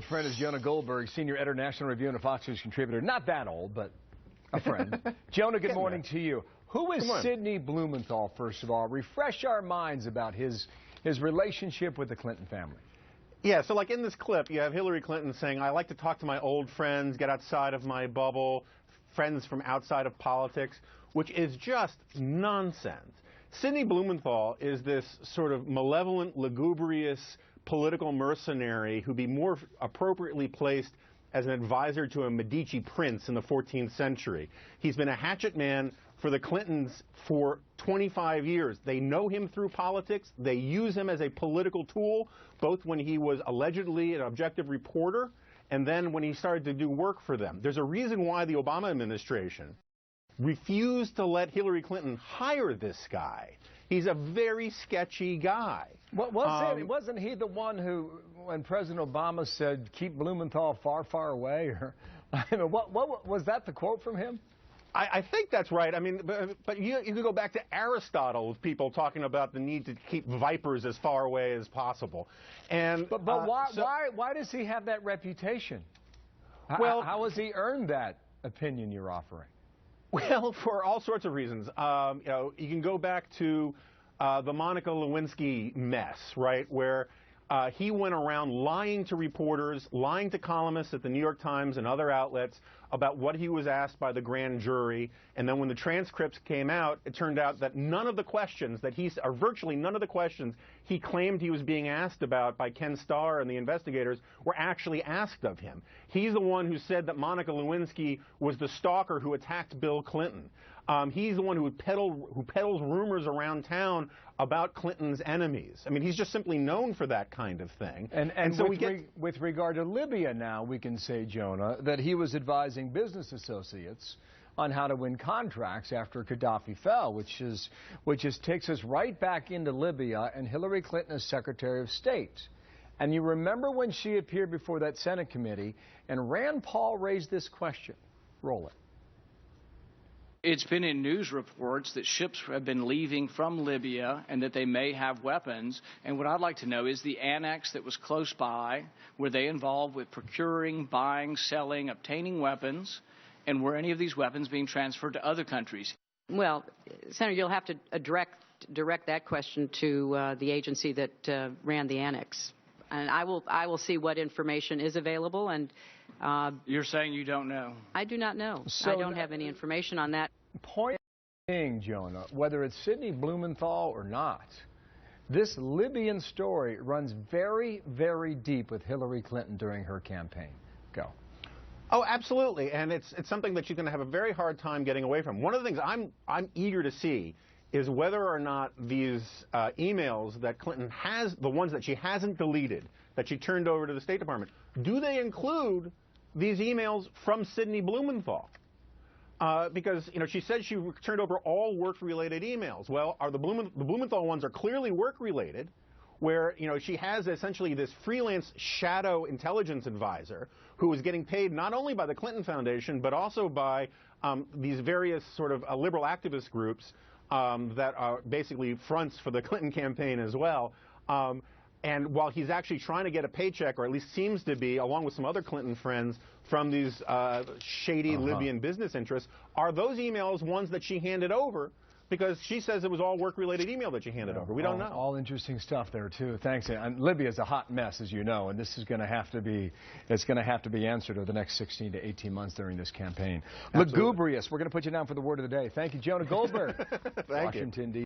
Friend is Jonah Goldberg, senior editor, National Review, and a Fox News contributor. Not that old, but a friend. Jonah, good morning to you. Who is Sid Blumenthal, first of all? Refresh our minds about his relationship with the Clinton family. Yeah, so like in this clip, you have Hillary Clinton saying, I like to talk to my old friends, get outside of my bubble, friends from outside of politics, which is just nonsense. Sid Blumenthal is this sort of malevolent, lugubrious political mercenary who'd be more appropriately placed as an advisor to a Medici prince in the 14th century. He's been a hatchet man for the Clintons for 25 years. They know him through politics. They use him as a political tool, both when he was allegedly an objective reporter and then when he started to do work for them. There's a reason why the Obama administration refused to let Hillary Clinton hire this guy. He's a very sketchy guy. Wasn't he the one who, when President Obama said, keep Blumenthal far, far away? Or, I mean, what was that the quote from him? I think that's right. I mean, but you could go back to Aristotle with people talking about the need to keep vipers as far away as possible. And but why does he have that reputation? Well, how has he earned that opinion you're offering? Well, for all sorts of reasons. You know, you can go back to the Monica Lewinsky mess, right, where he went around lying to reporters, lying to columnists at the New York Times and other outlets about what he was asked by the grand jury. And then when the transcripts came out, it turned out that none of the questions that or virtually none of the questions he claimed he was being asked about by Ken Starr and the investigators were actually asked of him. He's the one who said that Monica Lewinsky was the stalker who attacked Bill Clinton. He's the one who peddles rumors around town about Clinton's enemies. I mean, he's just simply known for that kind of thing. And so with regard to Libya now, we can say, Jonah, that he was advising business associates on how to win contracts after Gaddafi fell, which takes us right back into Libya and Hillary Clinton as Secretary of State. And you remember when she appeared before that Senate committee and Rand Paul raised this question. Roll it. It's been in news reports that ships have been leaving from Libya and that they may have weapons. And what I'd like to know is the annex that was close by, were they involved with procuring, buying, selling, obtaining weapons? And were any of these weapons being transferred to other countries? Well, Senator, you'll have to direct that question to the agency that ran the annex. And I will see what information is available. And you're saying you don't know? I do not know. So I don't have any information on that. Point being, Jonah, whether it's Sid Blumenthal or not, this Libyan story runs very, very deep with Hillary Clinton during her campaign. Go. Oh, absolutely, and it's something that she's going to have a very hard time getting away from. One of the things I'm eager to see is whether or not these emails that Clinton has, the ones that she hasn't deleted, that she turned over to the State Department, do they include these emails from Sid Blumenthal? Because, you know, she said she turned over all work-related emails. Well, the Blumenthal ones are clearly work-related, where, you know, she has essentially this freelance shadow intelligence advisor who is getting paid not only by the Clinton Foundation, but also by these various sort of liberal activist groups that are basically fronts for the Clinton campaign as well. And while he's actually trying to get a paycheck, or at least seems to be, along with some other Clinton friends, from these shady Libyan business interests, are those emails ones that she handed over? Because she says it was all work-related email that she handed over. We don't know. All interesting stuff there, too. Thanks. And Libya is a hot mess, as you know, and this is going to have to be, it's going to have to be answered over the next 16 to 18 months during this campaign. Lugubrious, we're going to put you down for the word of the day. Thank you, Jonah Goldberg. Thank Washington, D.C.